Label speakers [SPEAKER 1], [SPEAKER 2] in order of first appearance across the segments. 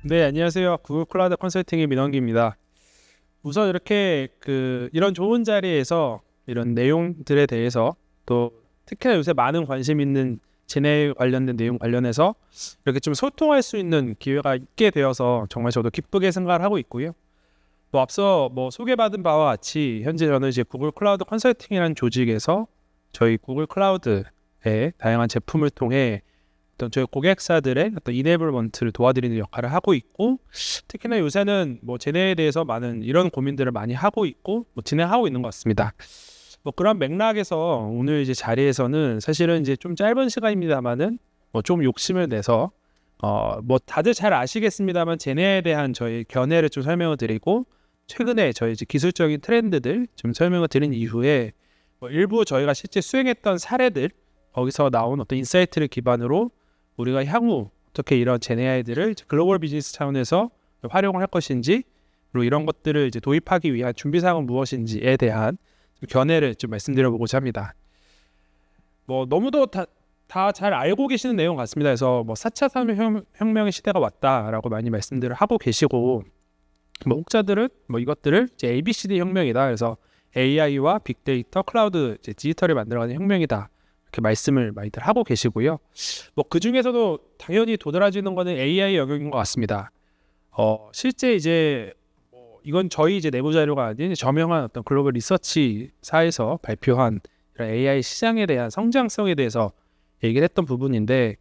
[SPEAKER 1] 네, 안녕하세요. 구글 클라우드 컨설팅의 민원기입니다. 우선 이렇게 이런 좋은 자리에서 이런 내용들에 대해서 또 특히나 요새 많은 관심 있는 제네 관련된 내용 관련해서 이렇게 좀 소통할 수 있는 기회가 있게 되어서 정말 저도 기쁘게 생각을 하고 있고요. 앞서 소개받은 바와 같이 현재 저는 이제 구글 클라우드 컨설팅이라는 조직에서 저희 구글 클라우드의 다양한 제품을 통해 어떤 저희 고객사들의 어떤 이네이블먼트를 도와드리는 역할을 하고 있고, 특히나 요새는 제네에 대해서 많은 이런 고민들을 많이 하고 있고 진행하고 있는 것 같습니다. 그런 맥락에서 오늘 이제 자리에서는 사실은 이제 좀 짧은 시간입니다만은 좀 욕심을 내서 다들 잘 아시겠습니다만 제네에 대한 저희 견해를 좀 설명을 드리고, 최근에 저희 이제 기술적인 트렌드들 좀 설명을 드린 이후에 일부 저희가 실제 수행했던 사례들, 거기서 나온 어떤 인사이트를 기반으로 우리가 향후 어떻게 이런 제네아이들을 글로벌 비즈니스 차원에서 활용을 할 것인지, 그리고 이런 것들을 이제 도입하기 위한 준비 사항은 무엇인지에 대한 견해를 좀 말씀드려보고자 합니다. 너무도 다 잘 알고 계시는 내용 같습니다. 그래서 4차 산업혁명의 시대가 왔다라고 많이 말씀들을 하고 계시고, 혹자들은 이것들을 이제 ABCD 혁명이다. 그래서 AI와 빅데이터, 클라우드, 이제 디지털을 만들어가는 혁명이다. 이렇게 말씀을 많이들 하고 계시고요. 그 중에서도 당연히 도드라지는 거는 AI 영역인 것 같습니다. 실제 이제 이건 저희 이제 내부 자료가 아닌 저명한 어떤 글로벌 리서치사에서 발표한 이런 AI 시장에 대한 성장성에 대해서 얘기를 했던 부분인데,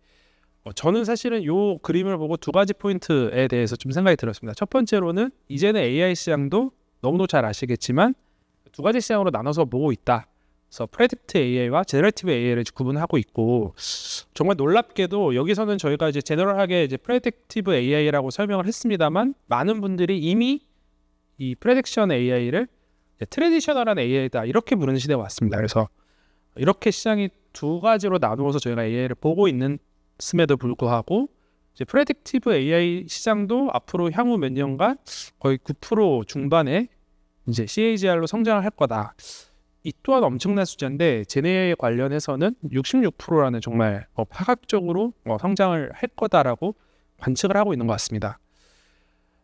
[SPEAKER 1] 저는 사실은 이 그림을 보고 두 가지 포인트에 대해서 좀 생각이 들었습니다. 첫 번째로는 이제는 AI 시장도 너무도 잘 아시겠지만 두 가지 시장으로 나눠서 보고 있다. 그래서 프레딕트 AI와 제너러티브 AI를 구분하고 있고, 정말 놀랍게도 여기서는 저희가 이제 제너럴하게 이제 프레딕티브 AI라고 설명을 했습니다만, 많은 분들이 이미 이 프레딕션 AI를 트레디셔널한 AI다 이렇게 부르는 시대가 왔습니다. 그래서 이렇게 시장이 두 가지로 나누어서 저희가 AI를 보고 있음에도 불구하고, 이제 프레딕티브 AI 시장도 앞으로 향후 몇 년간 거의 9% 중반에 이제 CAGR로 성장을 할 거다. 이 또한 엄청난 숫자인데 제네에 관련해서는 66%라는 정말 파격적으로 성장을 할 거다라고 관측을 하고 있는 것 같습니다.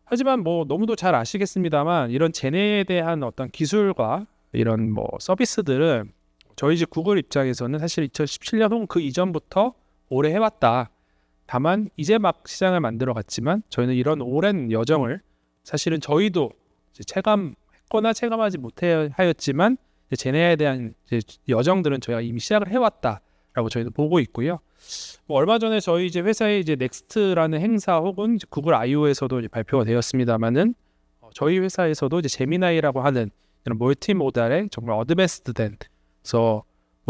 [SPEAKER 1] 하지만 너무도 잘 아시겠습니다만 이런 제네에 대한 어떤 기술과 이런 서비스들은 저희 집 구글 입장에서는 사실 2017년 혹은 그 이전부터 오래 해왔다. 다만 이제 막 시장을 만들어 갔지만 저희는 이런 오랜 여정을 사실은 저희도 체감했거나 체감하지 못하였지만 제네에 대한 여정들은 저희가 이미 시작을 해왔다라고 저희는 보고 있고요. 얼마 전에 저희 이제 회사의 이제 넥스트라는 행사 혹은 이제 구글 I/O에서도 이제 발표가 되었습니다만은, 저희 회사에서도 이제 제미나이라고 하는 이런 멀티모달의 정말 어드밴스드된, 그래서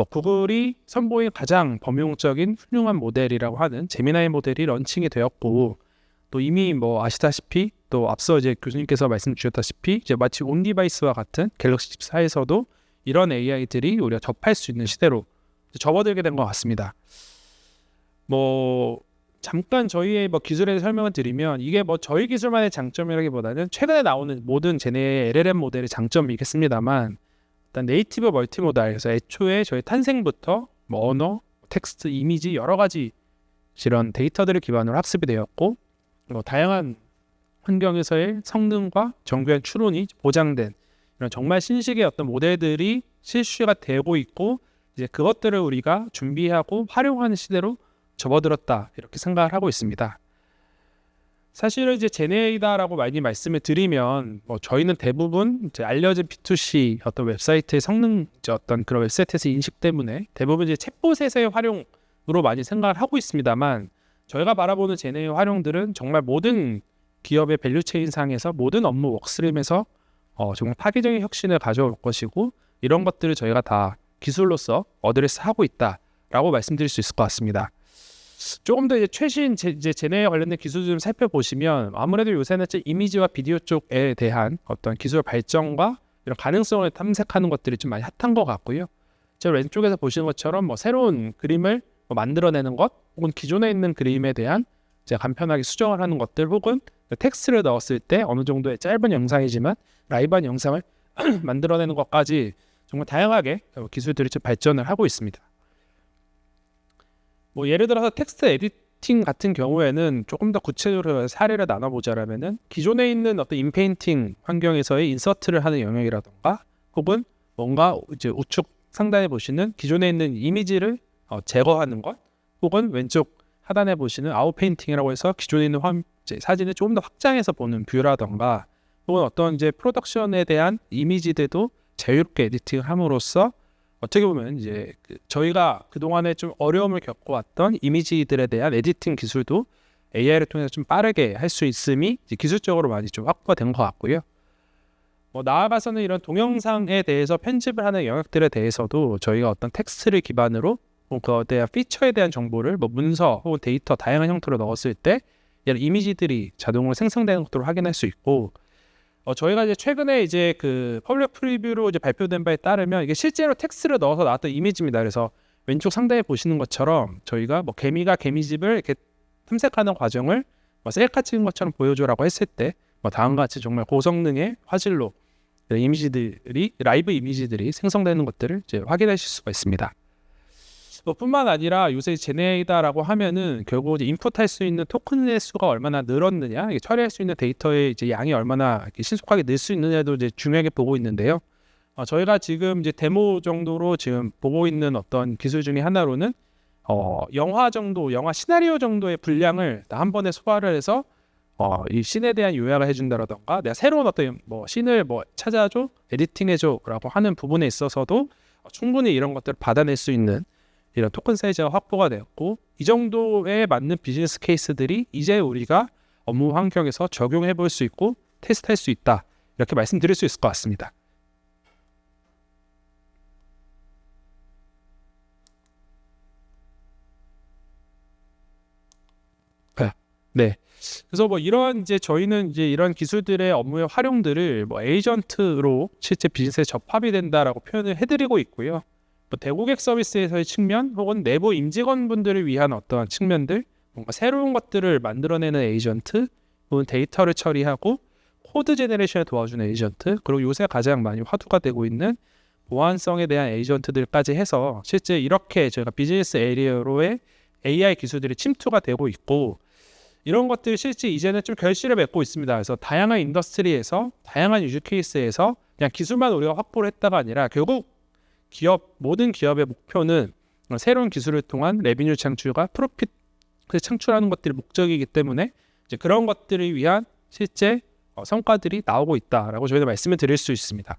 [SPEAKER 1] 구글이 선보인 가장 범용적인 훌륭한 모델이라고 하는 제미나이 모델이 런칭이 되었고, 또 이미 아시다시피 또 앞서 이제 교수님께서 말씀 주셨다시피 이제 마치 온 디바이스와 같은 갤럭시 14에서도 이런 AI들이 우리가 접할 수 있는 시대로 접어들게 된 것 같습니다. 잠깐 저희의 기술에 설명을 드리면, 이게 저희 기술만의 장점이라기보다는 최근에 나오는 모든 제네의 LLM 모델의 장점이겠습니다만, 일단 네이티브 멀티모달에서 애초에 저희 탄생부터 언어, 텍스트, 이미지 여러 가지 이런 데이터들을 기반으로 학습이 되었고, 다양한 환경에서의 성능과 정교한 추론이 보장된 이런 정말 신식의 어떤 모델들이 실시가 되고 있고, 이제 그것들을 우리가 준비하고 활용하는 시대로 접어들었다 이렇게 생각을 하고 있습니다. 사실은 이제 제네이다라고 많이 말씀을 드리면 저희는 대부분 이제 알려진 B2C 어떤 웹사이트의 성능, 어떤 그런 웹사이트에서 인식 때문에 대부분 이제 챗봇에서의 활용으로 많이 생각을 하고 있습니다만, 저희가 바라보는 제네의 활용들은 정말 모든 기업의 밸류체인 상에서 모든 업무 워크스트림에서 정말 파괴적인 혁신을 가져올 것이고, 이런 것들을 저희가 다 기술로서 어드레스하고 있다라고 말씀드릴 수 있을 것 같습니다. 조금 더 이제 최신 제네에 관련된 기술 좀 살펴보시면, 아무래도 요새는 이미지와 비디오 쪽에 대한 어떤 기술 발전과 이런 가능성을 탐색하는 것들이 좀 많이 핫한 것 같고요. 제 왼쪽에서 보시는 것처럼 새로운 그림을 만들어내는 것, 혹은 기존에 있는 그림에 대한 이제 간편하게 수정을 하는 것들, 혹은 텍스트를 넣었을 때 어느 정도의 짧은 영상이지만 라이브한 영상을 만들어내는 것까지 정말 다양하게 기술들이 좀 발전을 하고 있습니다. 예를 들어서 텍스트 에디팅 같은 경우에는 조금 더 구체적으로 사례를 나눠보자라면은 기존에 있는 어떤 인페인팅 환경에서의 인서트를 하는 영역이라던가 혹은 뭔가 이제 우측 상단에 보시는 기존에 있는 이미지를 제거하는 것, 혹은 왼쪽 하단에 보시는 아웃페인팅이라고 해서 기존에 있는 이제 사진을 조금 더 확장해서 보는 뷰라던가, 혹은 어떤 이제 프로덕션에 대한 이미지들도 자유롭게 에디팅을 함으로써 어떻게 보면 이제 저희가 그동안에 좀 어려움을 겪어왔던 이미지들에 대한 에디팅 기술도 AI를 통해서 좀 빠르게 할 수 있음이 이제 기술적으로 많이 좀 확보가 된 것 같고요. 나아가서는 이런 동영상에 대해서 편집을 하는 영역들에 대해서도 저희가 어떤 텍스트를 기반으로 그거에 대한 피처에 대한 정보를 문서 혹은 데이터 다양한 형태로 넣었을 때 이런 이미지들이 자동으로 생성되는 것들을 확인할 수 있고, 저희가 이제 최근에 이제 그 퍼블릭 프리뷰로 이제 발표된 바에 따르면 이게 실제로 텍스트를 넣어서 나왔던 이미지입니다. 그래서 왼쪽 상단에 보시는 것처럼 저희가 개미가 개미집을 이렇게 탐색하는 과정을 셀카 찍은 것처럼 보여줘라고 했을 때 다음과 같이 정말 고성능의 화질로 이미지들이 라이브 이미지들이 생성되는 것들을 이제 확인하실 수가 있습니다. 뿐만 아니라 요새 제네이다라고 하면은 결국 이제 인풋할 수 있는 토큰의 수가 얼마나 늘었느냐, 처리할 수 있는 데이터의 이제 양이 얼마나 신속하게 늘 수 있느냐도 이제 중요하게 보고 있는데요. 저희가 지금 이제 데모 정도로 지금 보고 있는 어떤 기술 중에 하나로는 영화 시나리오 정도의 분량을 한 번에 소화를 해서 이 씬에 대한 요약을 해준다라던가, 내가 새로운 어떤 씬을 찾아줘, 에디팅해줘라고 하는 부분에 있어서도 충분히 이런 것들을 받아낼 수 있는 이런 토큰 사이즈가 확보가 되었고, 이 정도에 맞는 비즈니스 케이스들이 이제 우리가 업무 환경에서 적용해 볼 수 있고 테스트할 수 있다, 이렇게 말씀드릴 수 있을 것 같습니다. 네. 그래서 이런 이제 저희는 이제 이런 기술들의 업무의 활용들을 에이전트로 실제 비즈니스에 접합이 된다라고 표현을 해드리고 있고요. 대고객 서비스에서의 측면, 혹은 내부 임직원분들을 위한 어떠한 측면들, 뭔가 새로운 것들을 만들어내는 에이전트, 혹은 데이터를 처리하고 코드 제너레이션에 도와주는 에이전트, 그리고 요새 가장 많이 화두가 되고 있는 보안성에 대한 에이전트들까지 해서 실제 이렇게 저희가 비즈니스 에리어로의 AI 기술들이 침투가 되고 있고, 이런 것들이 실제 이제는 좀 결실을 맺고 있습니다. 그래서 다양한 인더스트리에서 다양한 유즈 케이스에서 그냥 기술만 우리가 확보를 했다가 아니라 결국 모든 기업의 목표는 새로운 기술을 통한 레비뉴 창출과 프로핏을 창출하는 것들이 목적이기 때문에 이제 그런 것들을 위한 실제 성과들이 나오고 있다라고 저희도 말씀을 드릴 수 있습니다.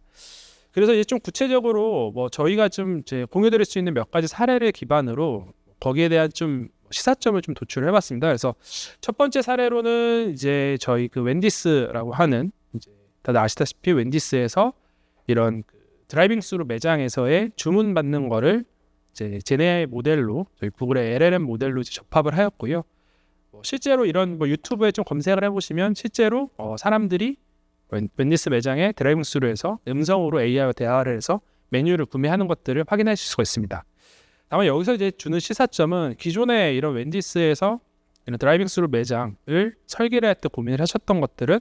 [SPEAKER 1] 그래서 이제 좀 구체적으로 저희가 좀 이제 공유드릴 수 있는 몇 가지 사례를 기반으로 거기에 대한 좀 시사점을 좀 도출을 해봤습니다. 그래서 첫 번째 사례로는 이제 저희 그 웬디스라고 하는, 이제 다들 아시다시피 웬디스에서 이런 드라이빙 스루 매장에서의 주문 받는 거를 이제 제네 모델로, 저희 구글의 LLM 모델로 이제 접합을 하였고요. 실제로 이런 유튜브에 좀 검색을 해보시면 실제로 사람들이 웬디스 매장의 드라이빙 스루에서 음성으로 AI와 대화를 해서 메뉴를 구매하는 것들을 확인하실 수가 있습니다. 다만 여기서 이제 주는 시사점은 기존에 이런 웬디스에서 이런 드라이빙 스루 매장을 설계를 할 때 고민을 하셨던 것들은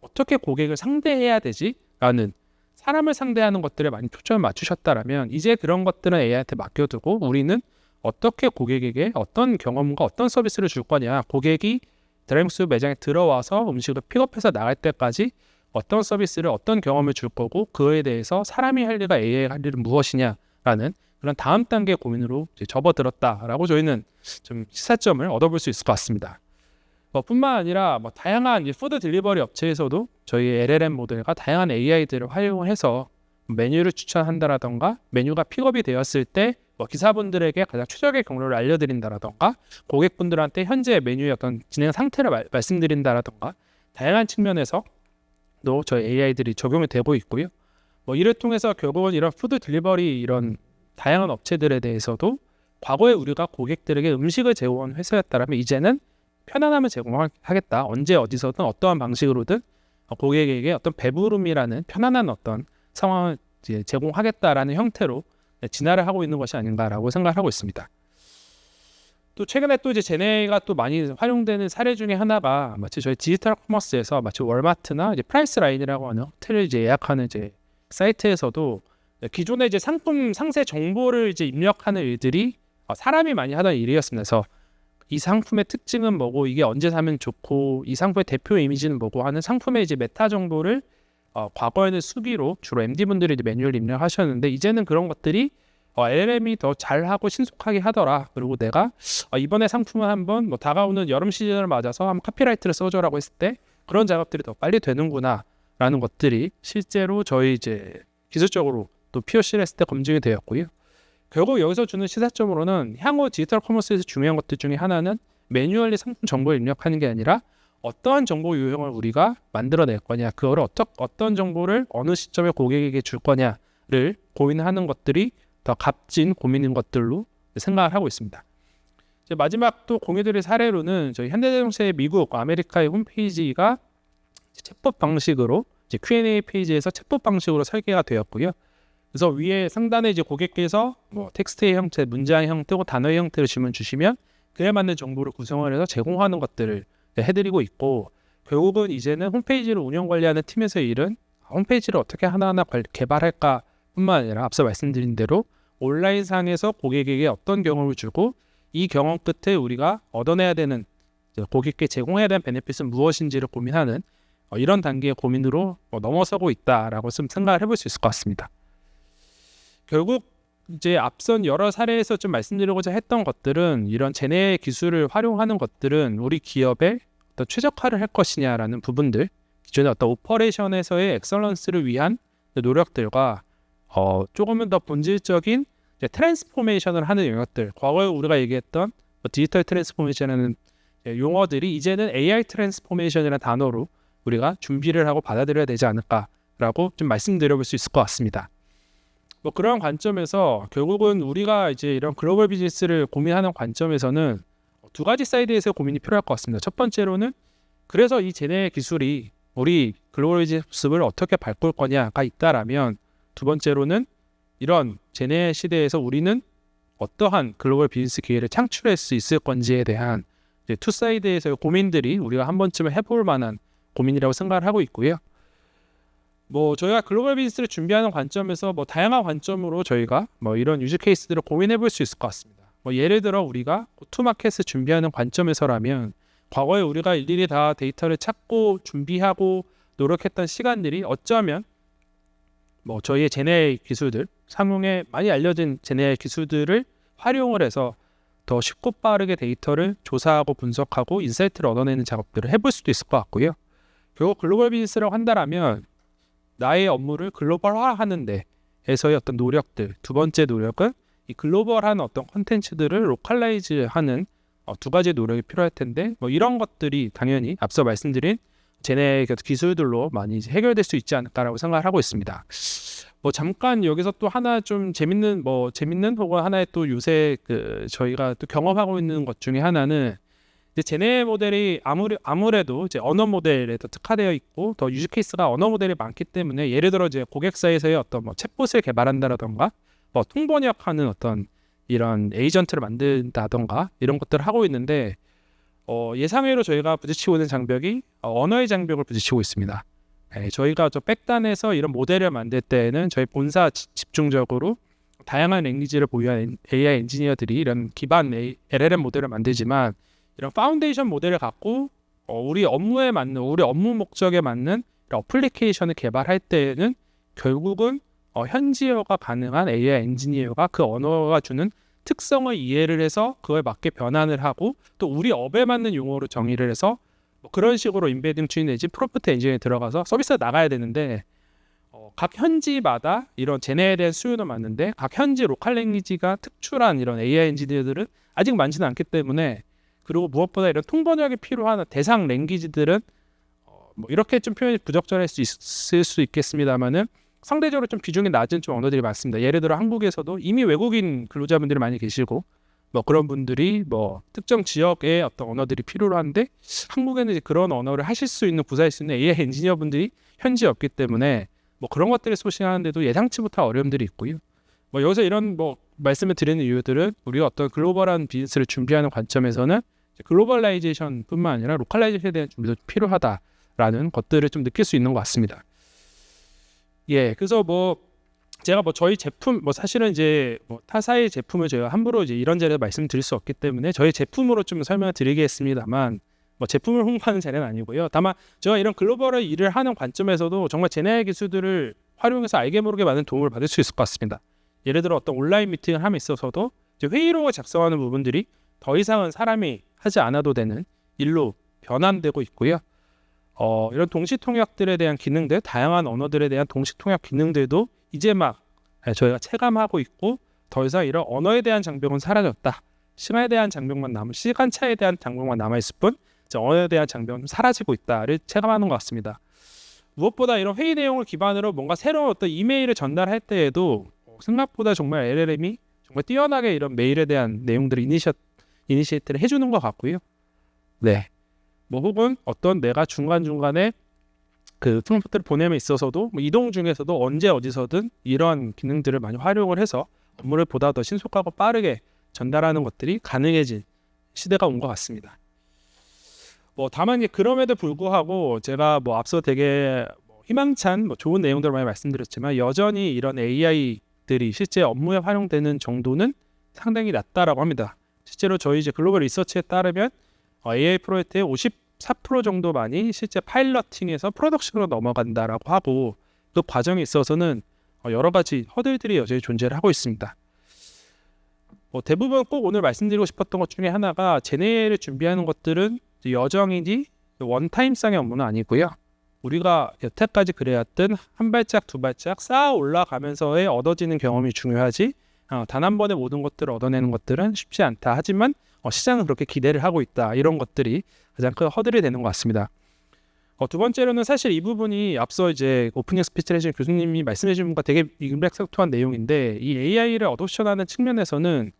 [SPEAKER 1] 어떻게 고객을 상대해야 되지라는, 사람을 상대하는 것들에 많이 초점을 맞추셨다라면 이제 그런 것들은 AI한테 맡겨두고 우리는 어떻게 고객에게 어떤 경험과 어떤 서비스를 줄 거냐, 고객이 드라이빙 스루 매장에 들어와서 음식을 픽업해서 나갈 때까지 어떤 서비스를, 어떤 경험을 줄 거고, 그에 대해서 사람이 할 일과 AI가 할 일은 무엇이냐라는 그런 다음 단계 고민으로 이제 접어들었다라고 저희는 좀 시사점을 얻어볼 수 있을 것 같습니다. 뿐만 아니라 다양한 푸드 딜리버리 업체에서도 저희 LLM 모델과 다양한 AI들을 활용해서 메뉴를 추천한다라던가, 메뉴가 픽업이 되었을 때 기사분들에게 가장 최적의 경로를 알려드린다라던가, 고객분들한테 현재 메뉴의 어떤 진행 상태를 말씀드린다라던가, 다양한 측면에서도 저희 AI들이 적용이 되고 있고요. 이를 통해서 결국은 이런 푸드 딜리버리 이런 다양한 업체들에 대해서도 과거에 우리가 고객들에게 음식을 제공한 회사였다면 이제는 편안함을 제공하겠다, 언제 어디서든 어떠한 방식으로든 고객에게 어떤 배부름이라는 편안한 어떤 상황을 이제 제공하겠다라는 형태로 진화를 하고 있는 것이 아닌가라고 생각을 하고 있습니다. 또 최근에 또 이제 제네가 또 많이 활용되는 사례 중에 하나가 마치 저희 디지털 커머스에서 마치 월마트나 이제 프라이스 라인이라고 하는 호텔을 이제 예약하는 이제 사이트에서도 기존에 이제 상품 상세 정보를 이제 입력하는 일들이 사람이 많이 하던 일이었습니다. 그래서 이 상품의 특징은 뭐고 이게 언제 사면 좋고 이 상품의 대표 이미지는 뭐고 하는 상품의 이제 메타 정보를 과거에는 수기로 주로 MD분들이 매뉴얼 입력하셨는데 이제는 그런 것들이 LLM이 더 잘하고 신속하게 하더라. 그리고 내가 이번에 상품을 한번 뭐 다가오는 여름 시즌을 맞아서 한번 카피라이트를 써줘라고 했을 때 그런 작업들이 더 빨리 되는구나 라는 것들이 실제로 저희 이제 기술적으로 또 POC를 했을 때 검증이 되었고요. 결국 여기서 주는 시사점으로는 향후 디지털 커머스에서 중요한 것들 중에 하나는 매뉴얼리 상품 정보를 입력하는 게 아니라 어떠한 정보 유형을 우리가 만들어낼 거냐, 그거를 어떤 정보를 어느 시점에 고객에게 줄 거냐를 고민하는 것들이 더 값진 고민인 것들로 생각을 하고 있습니다. 이제 마지막 또 공유드릴 사례로는 저희 현대자동차의 미국, 아메리카의 홈페이지가 챗봇 방식으로 이제 Q&A 페이지에서 챗봇 방식으로 설계가 되었고요. 그래서 위에 상단에 이제 고객께서 뭐 텍스트의 형태, 문장의 형태, 단어의 형태로 질문 주시면 그에 맞는 정보를 구성을 해서 제공하는 것들을 해드리고 있고, 결국은 이제는 홈페이지를 운영 관리하는 팀에서의 일은 홈페이지를 어떻게 하나하나 개발할까 뿐만 아니라 앞서 말씀드린 대로 온라인상에서 고객에게 어떤 경험을 주고 이 경험 끝에 우리가 얻어내야 되는, 고객께 제공해야 되는 베네핏은 무엇인지를 고민하는 이런 단계의 고민으로 넘어서고 있다라고 좀 생각을 해볼 수 있을 것 같습니다. 결국 이제 앞선 여러 사례에서 좀 말씀드리고자 했던 것들은 이런 제네 기술을 활용하는 것들은 우리 기업에 어떤 최적화를 할 것이냐라는 부분들, 기존의 어떤 오퍼레이션에서의 엑설런스를 위한 노력들과 조금은 더 본질적인 트랜스포메이션을 하는 영역들, 과거에 우리가 얘기했던 디지털 트랜스포메이션이라는 용어들이 이제는 AI 트랜스포메이션이라는 단어로 우리가 준비를 하고 받아들여야 되지 않을까라고 좀 말씀드려볼 수 있을 것 같습니다. 뭐 그런 관점에서 결국은 우리가 이제 이런 글로벌 비즈니스를 고민하는 관점에서는 두 가지 사이드에서 고민이 필요할 것 같습니다. 첫 번째로는 그래서 이 제네 기술이 우리 글로벌 비즈니스를 어떻게 바꿀 거냐가 있다라면, 두 번째로는 이런 제네 시대에서 우리는 어떠한 글로벌 비즈니스 기회를 창출할 수 있을 건지에 대한 이제 투 사이드에서의 고민들이 우리가 한 번쯤은 해볼 만한 고민이라고 생각을 하고 있고요. 뭐 저희가 글로벌 비즈니스를 준비하는 관점에서 뭐 다양한 관점으로 저희가 뭐 이런 유즈 케이스들을 고민해 볼 수 있을 것 같습니다. 뭐 예를 들어 우리가 고투마켓을 준비하는 관점에서라면 과거에 우리가 일일이 다 데이터를 찾고 준비하고 노력했던 시간들이 어쩌면 뭐 저희의 제네 기술들, 상용에 많이 알려진 제네 기술들을 활용을 해서 더 쉽고 빠르게 데이터를 조사하고 분석하고 인사이트를 얻어내는 작업들을 해볼 수도 있을 것 같고요. 결국 글로벌 비즈니스라고 한다면 나의 업무를 글로벌화하는 데에서의 어떤 노력들, 두 번째 노력은 이 글로벌한 어떤 콘텐츠들을 로컬라이즈하는 두 가지 노력이 필요할 텐데, 뭐 이런 것들이 당연히 앞서 말씀드린 제네 기술들로 많이 이제 해결될 수 있지 않을까라고 생각을 하고 있습니다. 뭐 잠깐 여기서 또 하나 좀 재밌는 혹은 하나의 또 요새 저희가 또 경험하고 있는 것 중에 하나는 이제 제네 모델이 아무래도 이제 언어 모델에 더 특화되어 있고 더 유즈 케이스가 언어 모델이 많기 때문에, 예를 들어 이제 고객사에서의 어떤 뭐 챗봇을 개발한다라던가 뭐 통번역하는 어떤 이런 에이전트를 만든다던가 이런 것들을 하고 있는데, 예상외로 저희가 부딪히고 있는 장벽이 언어의 장벽을 부딪히고 있습니다. 저희가 저 백단에서 이런 모델을 만들 때에는 저희 본사 집중적으로 다양한 랭귀지를 보유한 AI 엔지니어들이 이런 기반 LLM 모델을 만들지만, 이런 파운데이션 모델을 갖고 우리 업무에 맞는, 우리 업무 목적에 맞는 어플리케이션을 개발할 때에는 결국은 현지어가 가능한 AI 엔지니어가 그 언어가 주는 특성을 이해를 해서 그거에 맞게 변환을 하고 또 우리 업에 맞는 용어로 정의를 해서 뭐 그런 식으로 인베딩 튜닝 내지 프롬프트 엔진에 들어가서 서비스가 나가야 되는데, 각 현지마다 이런 제네에 대한 수요는 많은데 각 현지 로컬 랭귀지가 특출한 이런 AI 엔지니어들은 아직 많지는 않기 때문에, 그리고 무엇보다 이런 통번역이 필요한 대상 랭귀지들은 뭐 이렇게 좀 표현이 부적절할 수 있을 수 있겠습니다만은 상대적으로 좀 비중이 낮은 좀 언어들이 많습니다. 예를 들어 한국에서도 이미 외국인 근로자분들이 많이 계시고 뭐 그런 분들이 뭐 특정 지역의 어떤 언어들이 필요로 한데, 한국에는 이제 그런 언어를 하실 수 있는, 구사할 수 있는 AI 엔지니어 분들이 현지에 없기 때문에 뭐 그런 것들을 소싱하는데도 예상치 못한 어려움들이 있고요. 뭐 여기서 이런 뭐 말씀을 드리는 이유들은 우리가 어떤 글로벌한 비즈니스를 준비하는 관점에서는 글로벌라이제이션뿐만 아니라 로컬라이제이션에 대한 준비도 필요하다라는 것들을 좀 느낄 수 있는 것 같습니다. 예, 그래서 뭐 제가 뭐 저희 제품 뭐 사실은 이제 뭐 타사의 제품을 제가 함부로 이제 이런 자리에서 말씀드릴 수 없기 때문에 저희 제품으로 좀 설명을 드리겠습니다만 뭐 제품을 홍보하는 자리는 아니고요. 다만 제가 이런 글로벌 일을 하는 관점에서도 정말 제네의 기술들을 활용해서 알게 모르게 많은 도움을 받을 수 있을 것 같습니다. 예를 들어 어떤 온라인 미팅을 함에 있어서도 이제 회의록을 작성하는 부분들이 더 이상은 사람이 하지 않아도 되는 일로 변환되고 있고요. 이런 동시 통역들에 대한 기능들, 다양한 언어들에 대한 동시 통역 기능들도 이제 막 저희가 체감하고 있고 더 이상 이런 언어에 대한 장벽은 사라졌다. 시간에 대한 장벽만 시간차에 대한 장벽만 남아있을 뿐 언어에 대한 장벽은 사라지고 있다를 체감하는 것 같습니다. 무엇보다 이런 회의 내용을 기반으로 뭔가 새로운 어떤 이메일을 전달할 때에도 생각보다 정말 LLM이 정말 뛰어나게 이런 메일에 대한 내용들을 이니시에이트를 해주는 것 같고요. 네. 뭐 혹은 어떤 내가 중간중간에 그 프롬프트를 보냄에 있어서도 뭐 이동 중에서도 언제 어디서든 이런 기능들을 많이 활용을 해서 업무를 보다 더 신속하고 빠르게 전달하는 것들이 가능해진 시대가 온 것 같습니다. 뭐 다만 그럼에도 불구하고 제가 뭐 앞서 되게 희망찬 좋은 내용들을 많이 말씀드렸지만 여전히 이런 AI들이 실제 업무에 활용되는 정도는 상당히 낮다라고 합니다. 실제로 저희 이제 글로벌 리서치에 따르면 AI 프로젝트의 54% 정도만이 실제 파일러팅에서 프로덕션으로 넘어간다라고 하고 그 과정에 있어서는 여러 가지 허들들이 여전히 존재를 하고 있습니다. 대부분 꼭 오늘 말씀드리고 싶었던 것 중에 하나가 제네를 준비하는 것들은 여정이니 원타임성의 업무는 아니고요. 우리가 여태까지 그래왔던 한 발짝 두 발짝 쌓아 올라가면서의 얻어지는 경험이 중요하지 단 한 번에 모든 것들을 얻어내는 것들은 쉽지 않다. 하지만 시장은 그렇게 기대를 하고 있다. 이런 것들이 가장 큰 허들이 되는 것 같습니다. 두 번째로는 사실 이 부분이 앞서 이제 오프닝 스피치를 해주신 교수님이 말씀해주신 것과 되게 임팩트한 내용인데 이 AI를 어도션하는 측면에서는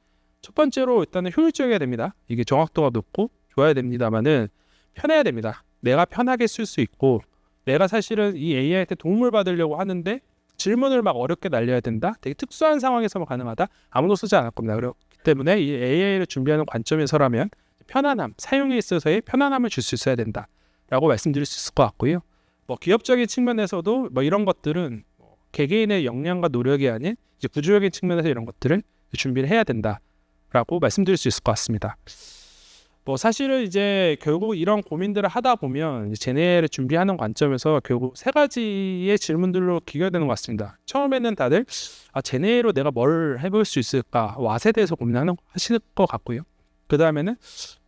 [SPEAKER 1] 첫 번째로 일단은 효율적이어야 됩니다. 이게 정확도가 높고 좋아야 됩니다만은 편해야 됩니다. 내가 편하게 쓸 수 있고 내가 사실은 이 AI한테 도움을 받으려고 하는데 질문을 막 어렵게 날려야 된다. 되게 특수한 상황에서만 가능하다. 아무도 쓰지 않을 겁니다. 그렇기 때문에 이 AI를 준비하는 관점에서라면 편안함, 사용에 있어서의 편안함을 줄 수 있어야 된다라고 말씀드릴 수 있을 것 같고요. 기업적인 측면에서도 이런 것들은 개개인의 역량과 노력이 아닌 이제 구조적인 측면에서 이런 것들을 준비를 해야 된다라고 말씀드릴 수 있을 것 같습니다. 사실은 이제 결국 이런 고민들을 하다 보면 제네를 준비하는 관점에서 결국 세 가지의 질문들로 귀결되는 것 같습니다. 처음에는 다들 제네로 내가 뭘 해볼 수 있을까 왓에 대해서 하실 것 같고요. 그 다음에는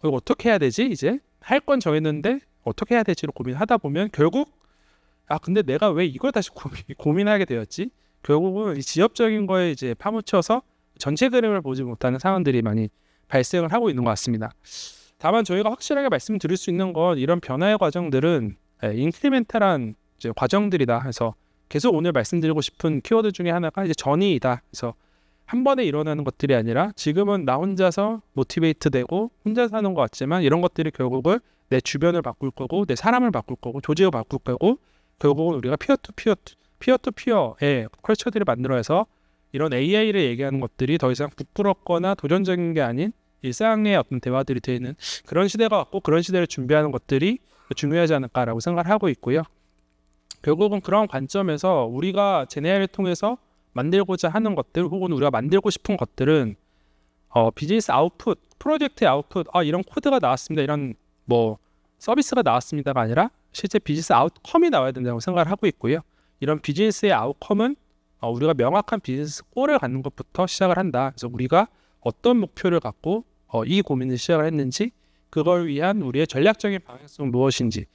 [SPEAKER 1] 이거 어떻게 해야 되지? 이제 할 건 정했는데 어떻게 해야 될지를 고민하다 보면 결국 근데 내가 왜 이걸 다시 고민하게 되었지? 결국은 이 지엽적인 거에 이제 파묻혀서 전체 그림을 보지 못하는 상황들이 많이 발생을 하고 있는 것 같습니다. 다만 저희가 확실하게 말씀드릴 수 있는 건 이런 변화의 과정들은 인크리멘탈한 이제 과정들이다 해서 계속 오늘 말씀드리고 싶은 키워드 중에 하나가 이제 전이이다. 그래서 한 번에 일어나는 것들이 아니라 지금은 나 혼자서 모티베이트 되고 혼자 사는 것 같지만 이런 것들이 결국은 내 주변을 바꿀 거고 내 사람을 바꿀 거고 조직을 바꿀 거고 결국은 우리가 피어투피어의 컬처들을 만들어서 이런 AI를 얘기하는 것들이 더 이상 부끄럽거나 도전적인 게 아닌 일상의 어떤 대화들이 되는 그런 시대가 왔고 그런 시대를 준비하는 것들이 중요하지 않을까라고 생각을 하고 있고요. 결국은 그런 관점에서 우리가 제네를 통해서 만들고자 하는 것들 혹은 우리가 만들고 싶은 것들은 비즈니스 아웃풋, 프로젝트의 아웃풋, 이런 코드가 나왔습니다. 이런 서비스가 나왔습니다가 아니라 실제 비즈니스 아웃컴이 나와야 된다고 생각을 하고 있고요. 이런 비즈니스의 아웃컴은 우리가 명확한 비즈니스 골을 갖는 것부터 시작을 한다. 그래서 우리가 어떤 목표를 갖고 이 고민을 시작을 했는지 그걸 위한 우리의 전략적인 방향성은 무엇인지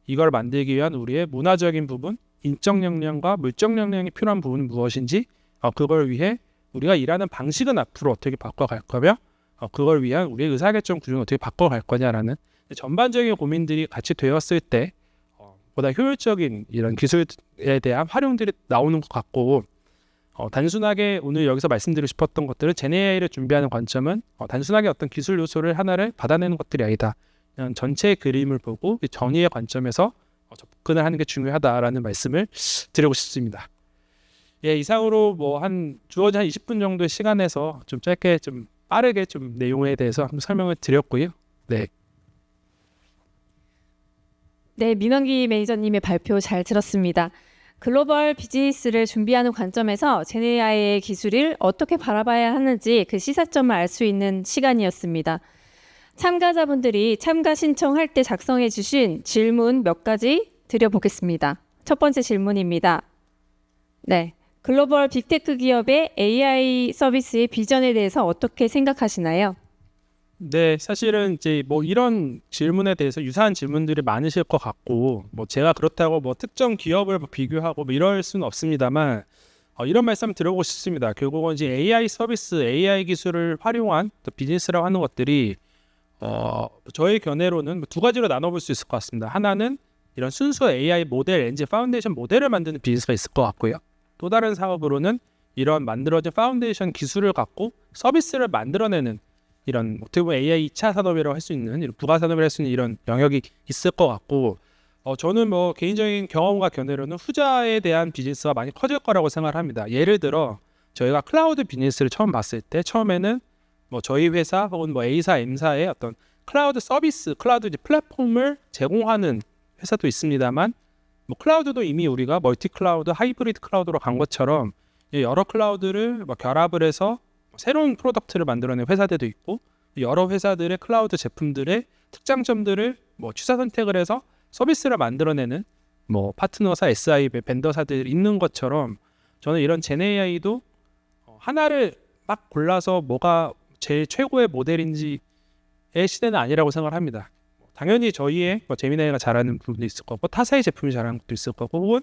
[SPEAKER 1] 이걸 만들기 위한 우리의 문화적인 부분, 인적 역량과 물적 역량이 필요한 부분은 무엇인지 그걸 위해 우리가 일하는 방식은 앞으로 어떻게 바꿔갈 거며 그걸 위한 우리의 의사결정 구조는 어떻게 바꿔갈 거냐라는 전반적인 고민들이 같이 되었을 때 보다 효율적인 이런 기술에 대한 활용들이 나오는 것 같고 단순하게 오늘 여기서 말씀드리고 싶었던 것들은 제네AI를 준비하는 관점은 단순하게 어떤 기술 요소를 하나를 받아내는 것들이 아니다. 그냥 전체 그림을 보고 전이의 관점에서 접근을 하는 게 중요하다라는 말씀을 드리고 싶습니다. 이상으로 주어진 한 20분 정도의 시간에서 좀 짧게 좀 빠르게 좀 내용에 대해서 한번 설명을 드렸고요. 네,
[SPEAKER 2] 민원기 매니저님의 발표 잘 들었습니다. 글로벌 비즈니스를 준비하는 관점에서 제네AI의 기술을 어떻게 바라봐야 하는지 그 시사점을 알 수 있는 시간이었습니다. 참가자분들이 참가 신청할 때 작성해 주신 질문 몇 가지 드려보겠습니다. 첫 번째 질문입니다. 네, 글로벌 빅테크 기업의 AI 서비스의 비전에 대해서 어떻게 생각하시나요?
[SPEAKER 1] 네, 사실은 이제 뭐 이런 질문에 대해서 유사한 질문들이 많으실 것 같고, 뭐 제가 그렇다고 뭐 특정 기업을 뭐 비교하고 뭐 이럴 수는 없습니다만, 이런 말씀 드려보고 싶습니다. 결국은 이제 AI 서비스, AI 기술을 활용한 또 비즈니스라고 하는 것들이 저의 견해로는 두 가지로 나눠볼 수 있을 것 같습니다. 하나는 이런 순수 AI 모델, 엔진 파운데이션 모델을 만드는 비즈니스가 있을 것 같고요. 또 다른 사업으로는 이런 만들어진 파운데이션 기술을 갖고 서비스를 만들어내는 이런 어떻게 보면 AI 2차 산업이라고 할 수 있는 이런 부가 산업이라고 할 수 있는 이런 영역이 있을 것 같고, 저는 뭐 개인적인 경험과 견해로는 후자에 대한 비즈니스가 많이 커질 거라고 생각을 합니다. 예를 들어 저희가 클라우드 비즈니스를 처음 봤을 때 처음에는 뭐 저희 회사 혹은 뭐 A사, M사의 어떤 클라우드 서비스, 클라우드 이제 플랫폼을 제공하는 회사도 있습니다만, 뭐 클라우드도 이미 우리가 멀티 클라우드, 하이브리드 클라우드로 간 것처럼 여러 클라우드를 뭐 결합을 해서 새로운 프로덕트를 만들어낸 회사들도 있고, 여러 회사들의 클라우드 제품들의 특장점들을 뭐 취사 선택을 해서 서비스를 만들어내는 뭐 파트너사, SI, 벤더사들이 있는 것처럼, 저는 이런 제네AI도 하나를 막 골라서 뭐가 제일 최고의 모델인지의 시대는 아니라고 생각을 합니다. 당연히 저희의 뭐 제미나이가 잘하는 부분도 있을 거고, 타사의 제품이 잘하는 것도 있을 거고, 혹은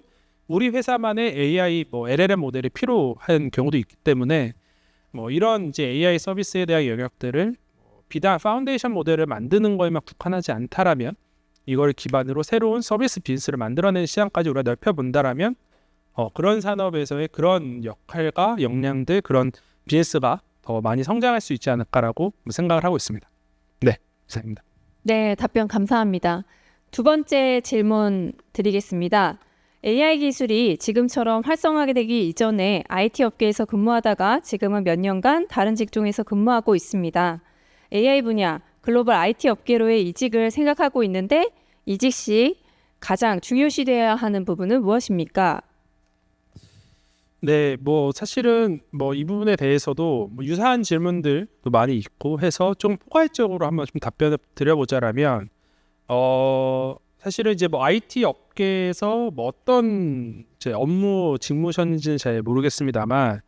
[SPEAKER 1] 우리 회사만의 AI 뭐 LLM 모델이 필요한 경우도 있기 때문에, 뭐 이런 이제 AI 서비스에 대한 영역들을 비단 파운데이션 모델을 만드는 거에만 국한하지 않다라면, 이걸 기반으로 새로운 서비스 비즈니스를 만들어내는 시장까지 우리가 넓혀본다라면, 그런 산업에서의 그런 역할과 역량들, 그런 비즈니스가 더 많이 성장할 수 있지 않을까라고 생각을 하고 있습니다. 네, 이상입니다.
[SPEAKER 2] 네, 답변 감사합니다. 두 번째 질문 드리겠습니다. AI 기술이 지금처럼 활성화가 되기 이전에 IT 업계에서 근무하다가 지금은 몇 년간 다른 직종에서 근무하고 있습니다. AI 분야, 글로벌 IT 업계로의 이직을 생각하고 있는데 이직 시 가장 중요시되어야 하는 부분은 무엇입니까?
[SPEAKER 1] 네, 뭐 사실은 뭐 이 부분에 대해서도 뭐 유사한 질문들도 많이 있고 해서 좀 포괄적으로 한번 좀 답변을 드려보자라면, 사실은 이제 뭐 IT 업계에서 뭐 어떤 이제 업무 직무셨는지는 잘 모르겠습니다만,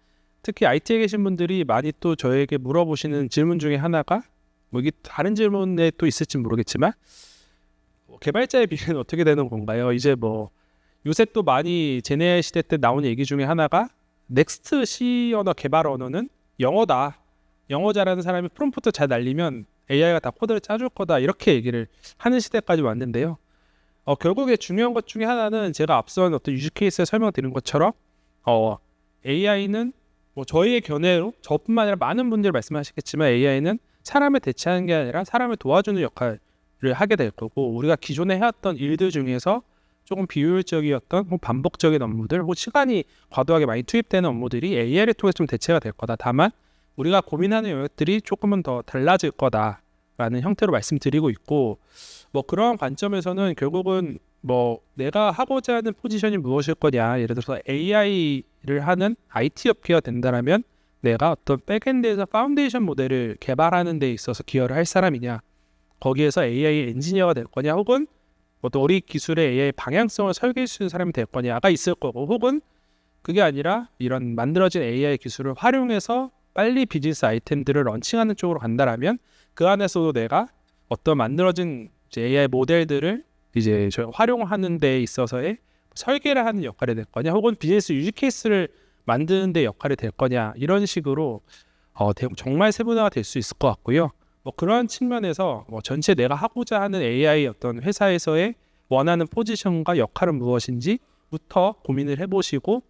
[SPEAKER 1] 특히 IT에 계신 분들이 많이 또 저에게 물어보시는 질문 중에 하나가, 뭐 이게 다른 질문에 또 있을지 모르겠지만, 개발자의 비례는 어떻게 되는 건가요? 이제 뭐 요새 또 많이 제네 시대 때 나온 얘기 중에 하나가, 넥스트 C 언어 개발 언어는 영어다. 영어 잘하는 사람이 프롬프트 잘 날리면 AI가 다 코드를 짜줄 거다. 이렇게 얘기를 하는 시대까지 왔는데요. 결국에 중요한 것 중에 하나는 제가 앞선 어떤 유즈 케이스에 설명드린 것처럼, AI는 뭐 저희의 견해로 저뿐만 아니라 많은 분들이 말씀하시겠지만, AI는 사람을 대체하는 게 아니라 사람을 도와주는 역할을 하게 될 거고, 우리가 기존에 해왔던 일들 중에서 조금 비효율적이었던 혹은 반복적인 업무들, 혹은 시간이 과도하게 많이 투입되는 업무들이 AI를 통해서 좀 대체가 될 거다. 다만 우리가 고민하는 영역들이 조금은 더 달라질 거다라는 형태로 말씀드리고 있고, 뭐 그런 관점에서는 결국은 뭐 내가 하고자 하는 포지션이 무엇일 거냐, 예를 들어서 AI를 하는 IT 업계가 된다면 내가 어떤 백엔드에서 파운데이션 모델을 개발하는 데 있어서 기여를 할 사람이냐, 거기에서 AI 엔지니어가 될 거냐, 혹은 또 우리 기술의 AI 방향성을 설계할 수 있는 사람이 될 거냐가 있을 거고, 혹은 그게 아니라 이런 만들어진 AI 기술을 활용해서 빨리 비즈니스 아이템들을 런칭하는 쪽으로 간다라면, 그 안에서도 내가 어떤 만들어진 이제 AI 모델들을 이제 활용하는 데 있어서의 설계를 하는 역할이 될 거냐, 혹은 비즈니스 유즈 케이스를 만드는 데 역할이 될 거냐, 이런 식으로 정말 세분화가 될 수 있을 것 같고요. 뭐 그런 측면에서 뭐 전체 내가 하고자 하는 AI 어떤 회사에서의 원하는 포지션과 역할은 무엇인지부터 고민을 해보시고,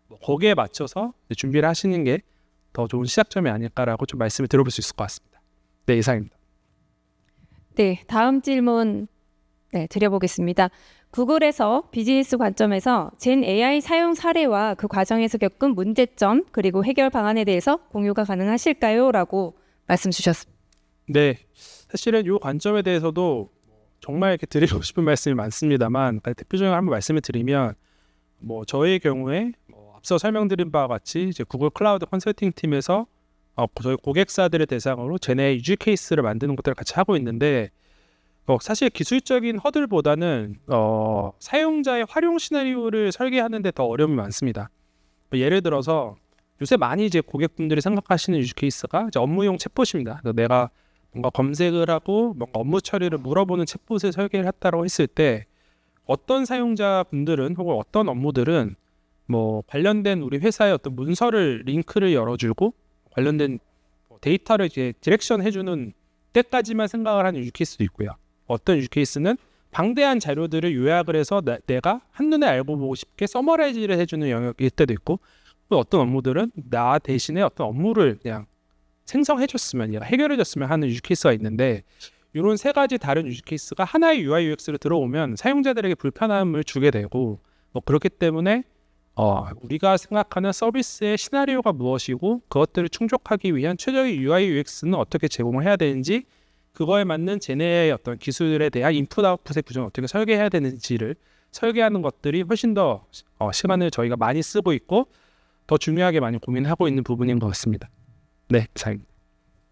[SPEAKER 1] 뭐 거기에 맞춰서 준비를 하시는 게 더 좋은 시작점이 아닐까라고 좀 말씀을 드려볼 수 있을 것 같습니다. 네, 이상입니다.
[SPEAKER 2] 네, 다음 질문 드려보겠습니다. 구글에서 비즈니스 관점에서 젠 AI 사용 사례와 그 과정에서 겪은 문제점 그리고 해결 방안에 대해서 공유가 가능하실까요? 라고 말씀 주셨습니다.
[SPEAKER 1] 네, 사실은 이 관점에 대해서도 정말 이렇게 드리고 싶은 말씀이 많습니다만, 대표적으로 한번 말씀을 드리면, 뭐 저의 경우에 앞서 설명드린 바와 같이 이제 구글 클라우드 컨설팅 팀에서 저희 고객사들을 대상으로 제네 유즈 케이스를 만드는 것들을 같이 하고 있는데 사실 기술적인 허들보다는 사용자의 활용 시나리오를 설계하는 데 더 어려움이 많습니다. 예를 들어서 요새 많이 이제 고객분들이 생각하시는 유즈 케이스가 이제 업무용 챗봇입니다. 그래서 내가 뭔가 검색을 하고 뭔가 업무 처리를 물어보는 챗봇을 설계를 했다고 했을 때 어떤 사용자분들은 혹은 어떤 업무들은 뭐 관련된 우리 회사의 어떤 문서를 링크를 열어주고 관련된 데이터를 이제 디렉션 해주는 때까지만 생각을 하는 유즈 케이스도 있고요. 어떤 유즈 케이스는 방대한 자료들을 요약을 해서 내가 한눈에 알고 보고 싶게 서머라이즈를 해주는 영역일 때도 있고, 또 어떤 업무들은 나 대신에 어떤 업무를 그냥 생성해줬으면, 얘가 해결해줬으면 하는 유즈 케이스가 있는데, 이런 세 가지 다른 유즈 케이스가 하나의 UI UX로 들어오면 사용자들에게 불편함을 주게 되고, 그렇기 때문에 우리가 생각하는 서비스의 시나리오가 무엇이고 그것들을 충족하기 위한 최적의 UI UX는 어떻게 제공을 해야 되는지, 그거에 맞는 제네의 어떤 기술에 대한 인풋 아웃풋의 구조는 어떻게 설계해야 되는지를 설계하는 것들이 훨씬 더 시간을 저희가 많이 쓰고 있고 더 중요하게 많이 고민하고 있는 부분인 것 같습니다. 네, 이상입니다.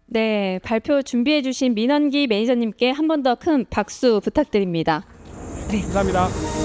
[SPEAKER 2] 네, 발표 준비해 주신 민원기 매니저님께 한 번 더 큰 박수 부탁드립니다.
[SPEAKER 1] 감사합니다.